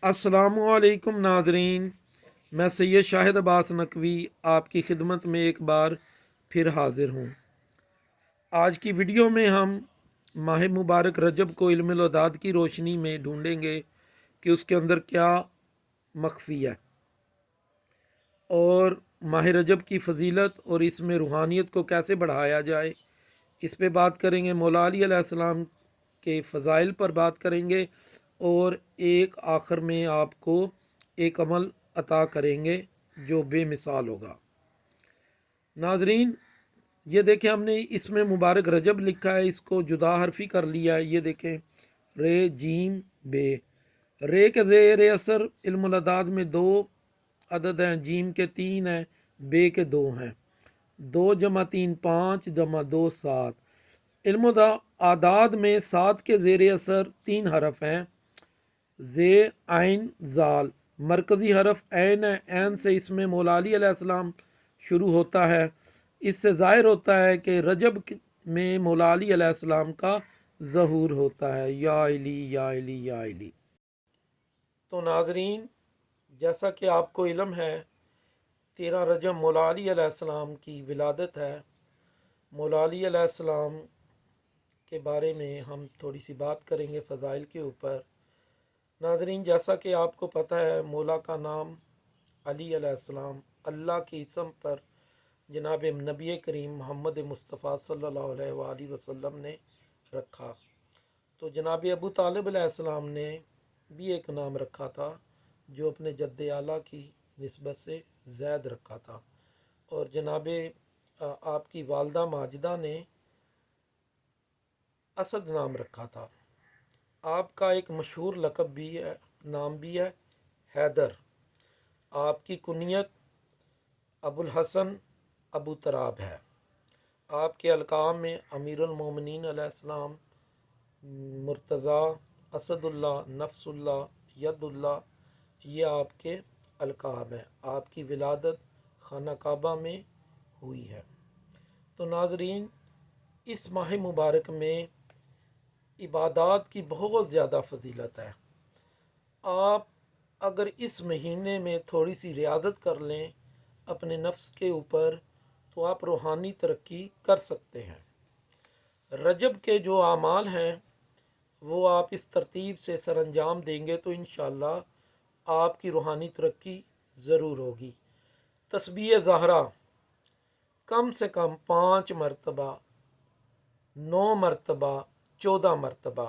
अस्सलामुअलैकुम नाजरीन, मैं सैयद शाहिद अब्बास नकवी आपकी खिदमत में एक बार फिर हाज़िर हूँ। आज की वीडियो में हम माह मुबारक रजब को इल्म-उल-अदाद की रोशनी में ढूंढेंगे कि उसके अंदर क्या मख्फी है और माह रजब की फ़जीलत और इसमें रूहानियत को कैसे बढ़ाया जाए, इस पे बात करेंगे। मौला अली अलैहिस्सलाम के फ़ज़ाइल पर बात करेंगे और एक आखिर में आपको एक अमल अता करेंगे जो बेमिसाल होगा। नाजरीन, ये देखें, हमने इसमें मुबारक रजब लिखा है, इसको जुदा हरफी कर लिया है। ये देखें, रे जीम बे। रे के ज़ेर असर इल्मुल अदाद में दो अदद हैं, जीम के तीन हैं, बे के दो हैं। 2 + 3 5 + 2 7। इल्म आदाद में 7 के ज़ेर असर 3 हरफ हैं, जे आइन जाल। मरकज़ी हरफ ऐन है, ऐन से इसमें मौला अली अलैहिस्सलाम शुरू होता है। इससे ज़ाहिर होता है कि रजब में मौला अली अलैहिस्सलाम का ज़हूर होता है। या अली या अली या अली। तो नाजरीन, जैसा कि आपको इल्म है, 13 रजब मौला अली अलैहिस्सलाम की विलादत है। मौला अली अलैहिस्सलाम के बारे में हम थोड़ी सी बात करेंगे फ़ज़ाइल के ऊपर। नाजरीन, जैसा कि आपको पता है, मौला का नाम अली अलैहिस्सलाम अल्लाह के इसम पर जनाब नबी करीम मोहम्मद मुस्तफ़ा सल्लल्लाहु अलैहि वसल्लम ने रखा। तो जनाब अबू तालिब अलैहिस्सलाम ने भी एक नाम रखा था जो अपने जद्द आला की निस्बत से ज़ैद रखा था। और जनाब आपकी वालदा माजिदा ने असद नाम रखा था। आपका एक मशहूर लक़ब भी है, नाम भी है, हैदर। आपकी कुनियत अबुल हसन अबू तराब है। आपके अलकाम में अमीरुल मोमिनीन अलैहिस्सलाम, मुर्तज़ा, असदुल्ला, नफ्सुल्ला, यदुल्ला, ये आपके अलकाब हैं। आपकी विलादत खाना काबा में हुई है। तो नाजरीन, इस माह मुबारक में इबादात की बहुत ज़्यादा फजीलत है। आप अगर इस महीने में थोड़ी सी रियादत कर लें अपने नफ्स के ऊपर, तो आप रूहानी तरक्की कर सकते हैं। रजब के जो आमाल हैं वो आप इस तरतीब से सरअंजाम देंगे तो इंशाअल्लाह आपकी रूहानी तरक्की ज़रूर होगी। तस्बीह ज़हरा कम से कम 5 मरतबा, 9 मरतबा, 14 मरतबा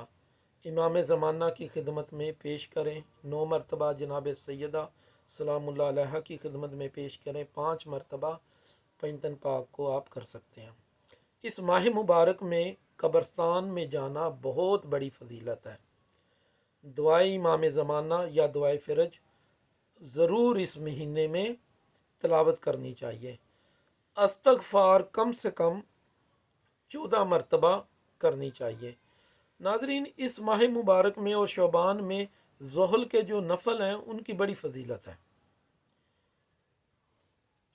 इमाम ज़माना की खिदमत में पेश करें। 9 मरतबा जनाब सैयदा सलामुल्लाह अलैहा की खिदमत में पेश करें। 5 मरतबा पैंतन पाक को आप कर सकते हैं। इस माह मुबारक में कब्रस्तान में जाना बहुत बड़ी फजीलत है। दुआए इमाम ज़माना या दुआए फ़िरज ज़रूर इस महीने में तिलावत करनी चाहिए। अस्तग़फ़ार कम से कम 14 मरतबा करनी चाहिए। नाज़रीन, इस माह मुबारक में और शोबान में ज़ुहल के जो नफल हैं उनकी बड़ी फजीलत है।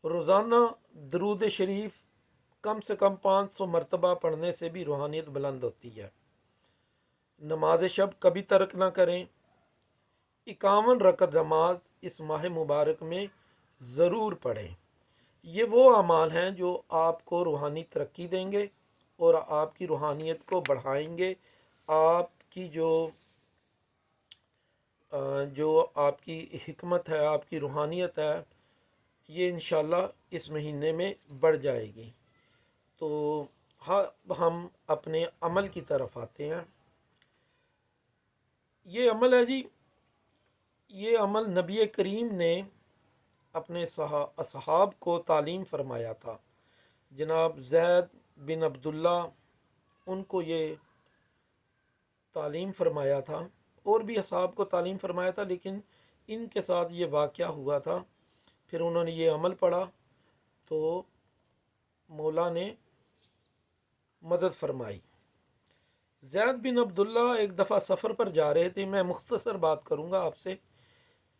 रोज़ाना दरूद शरीफ कम से कम 500 मरतबा पढ़ने से भी रूहानियत बुलंद होती है। नमाज शब कभी तर्क ना करें। 51 रकत नमाज इस माह मुबारक में ज़रूर पढ़ें। ये वो अमाल हैं जो आपको रूहानी तरक्की देंगे और आपकी रूहानियत को बढ़ाएंगे। आपकी जो आपकी हिकमत है, आपकी रूहानियत है, ये इंशाल्लाह इस महीने में बढ़ जाएगी। तो हाँ, हम अपने अमल की तरफ आते हैं। ये अमल है जी, ये अमल नबी करीम ने अपने असहाब को तालीम फरमाया था। जनाब ज़ैद बिन अब्दुल्ला, उनको ये तालीम फरमाया था और भी असहाब को तालीम फरमाया था, लेकिन इनके साथ ये वाक़या हुआ था। फिर उन्होंने ये अमल पढ़ा तो मौला ने मदद फरमाई। ज़ैद बिन अब्दुल्ला एक दफ़ा सफ़र पर जा रहे थे। मैं मुख्तसर बात करूँगा आपसे।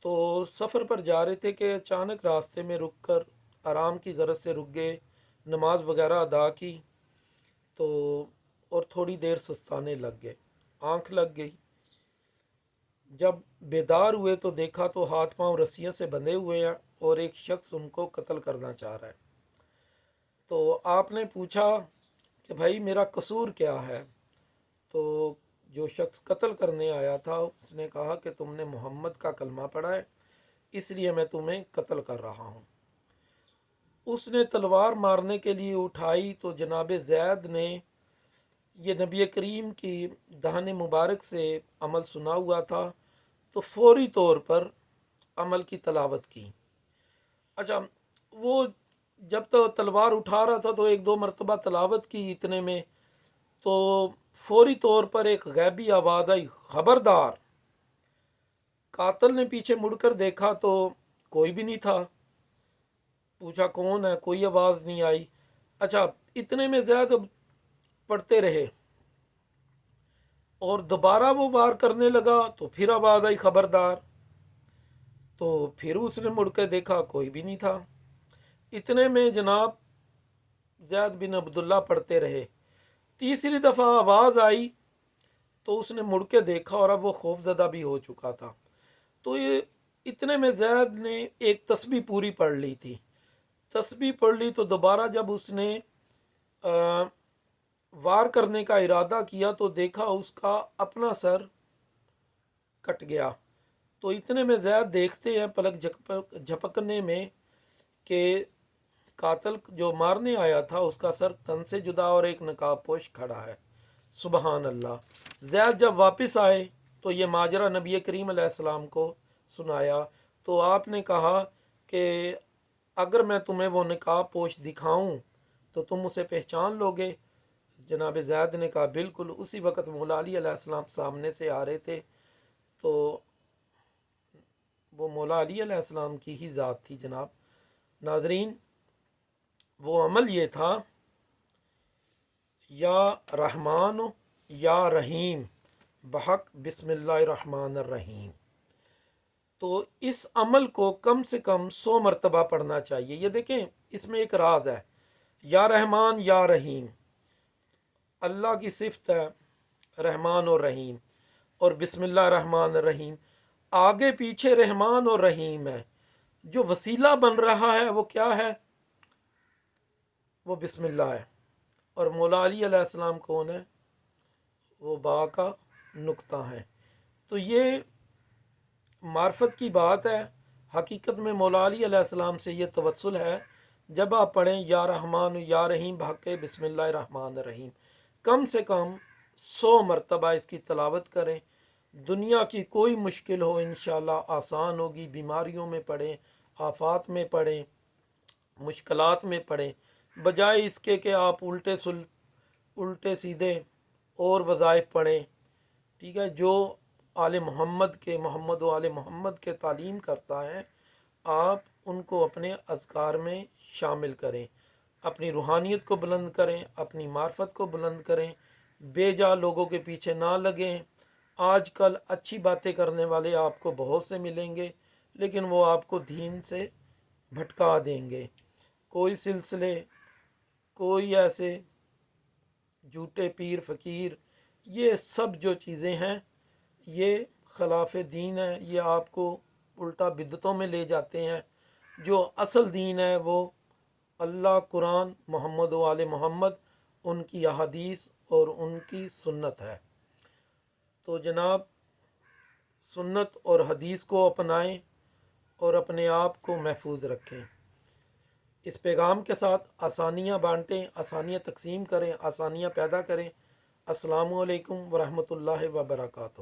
तो सफ़र पर जा रहे थे कि अचानक रास्ते में रुक कर आराम की गरज से रुक गए, नमाज वगैरह अदा की तो और थोड़ी देर सुस्ताने लग गए, आँख लग गई। جب بیدار ہوئے تو دیکھا تو ہاتھ پاؤں رسیوں سے بندھے ہوئے ہیں اور ایک شخص ان کو قتل کرنا چاہ رہا ہے۔ تو آپ نے پوچھا کہ بھائی میرا قصور کیا ہے؟ تو جو شخص قتل کرنے آیا تھا اس نے کہا کہ تم نے محمد کا کلمہ پڑھا ہے، اس لیے میں تمہیں قتل کر رہا ہوں۔ اس نے تلوار مارنے کے لیے اٹھائی تو جناب زید نے یہ نبی کریم کی دہن مبارک سے عمل سنا ہوا تھا، تو فوری طور پر عمل کی تلاوت کی۔ اچھا، وہ جب تو تلوار اٹھا رہا تھا تو ایک دو مرتبہ تلاوت کی، اتنے میں تو فوری طور پر ایک غیبی آواز آئی، خبردار! قاتل نے پیچھے مڑ کر دیکھا تو کوئی بھی نہیں تھا۔ پوچھا کون ہے؟ کوئی آواز نہیں آئی۔ اچھا، اتنے میں زید پڑھتے رہے اور دوبارہ وہ وار کرنے لگا تو پھر آواز آئی، خبردار! تو پھر اس نے مڑ کے دیکھا، کوئی بھی نہیں تھا۔ اتنے میں جناب زید بن عبداللہ پڑھتے رہے۔ تیسری دفعہ آواز آئی تو اس نے مڑ کے دیکھا اور اب وہ خوف زدہ بھی ہو چکا تھا۔ تو یہ اتنے میں زید نے ایک تسبیح پوری پڑھ لی تھی۔ تسبیح پڑھ لی تو دوبارہ جب اس نے وار کرنے کا ارادہ کیا تو دیکھا اس کا اپنا سر کٹ گیا۔ تو اتنے میں زید دیکھتے ہیں پلک جھپکنے میں کہ قاتل جو مارنے آیا تھا اس کا سر تن سے جدا اور ایک نقاب پوش کھڑا ہے۔ سبحان اللہ! زید جب واپس آئے تو یہ ماجرا نبی کریم علیہ السلام کو سنایا تو آپ نے کہا کہ اگر میں تمہیں وہ نقاب پوش دکھاؤں تو تم اسے پہچان لو گے؟ جناب زید نے کہا بالکل۔ اسی وقت مولا علی علیہ السلام سامنے سے آ رہے تھے، تو وہ مولا علی علیہ السلام کی ہی ذات تھی جناب۔ ناظرین، وہ عمل یہ تھا، یا رحمان یا رحیم بحق بسم اللہ الرحمن الرحیم۔ تو اس عمل کو کم سے کم 100 مرتبہ پڑھنا چاہیے۔ یہ دیکھیں، اس میں ایک راز ہے، یا رحمان یا رحیم، اللہ کی صفت ہے رحمان اور رحیم، اور بسم اللہ الرحمن الرحیم، آگے پیچھے رحمان اور رحیم ہے۔ جو وسیلہ بن رہا ہے وہ کیا ہے؟ وہ بسم اللہ ہے۔ اور مولا علی علیہ السلام کون ہے؟ وہ با کا نقطہ ہے۔ تو یہ معرفت کی بات ہے۔ حقیقت میں مولا علی علیہ السلام سے یہ توسل ہے، جب آپ پڑھیں یا رحمان یا رحیم بحق بسم اللہ الرحمن الرحیم، کم سے کم 100 مرتبہ اس کی تلاوت کریں۔ دنیا کی کوئی مشکل ہو انشاءاللہ آسان ہوگی۔ بیماریوں میں پڑھیں، آفات میں پڑھیں، مشکلات میں پڑھیں، بجائے اس کے کہ آپ الٹے سیدھے اور وظائف پڑھیں۔ ٹھیک ہے، جو آل محمد کے، محمد و آل محمد کے تعلیم کرتا ہے، آپ ان کو اپنے اذکار میں شامل کریں، اپنی روحانیت کو بلند کریں، اپنی معرفت کو بلند کریں، بے جا لوگوں کے پیچھے نہ لگیں۔ آج کل اچھی باتیں کرنے والے آپ کو بہت سے ملیں گے، لیکن وہ آپ کو دین سے بھٹکا دیں گے۔ کوئی سلسلے، کوئی ایسے جھوٹے پیر فقیر، یہ سب جو چیزیں ہیں یہ خلاف دین ہے، یہ آپ کو الٹا بدعتوں میں لے جاتے ہیں۔ جو اصل دین ہے وہ اللہ، قرآن، محمد و آل محمد، ان کی احادیث اور ان کی سنت ہے۔ تو جناب، سنت اور حدیث کو اپنائیں اور اپنے آپ کو محفوظ رکھیں۔ اس پیغام کے ساتھ آسانیاں بانٹیں، آسانیاں تقسیم کریں، آسانیاں پیدا کریں۔ السلام علیکم ورحمۃ اللہ وبرکاتہ۔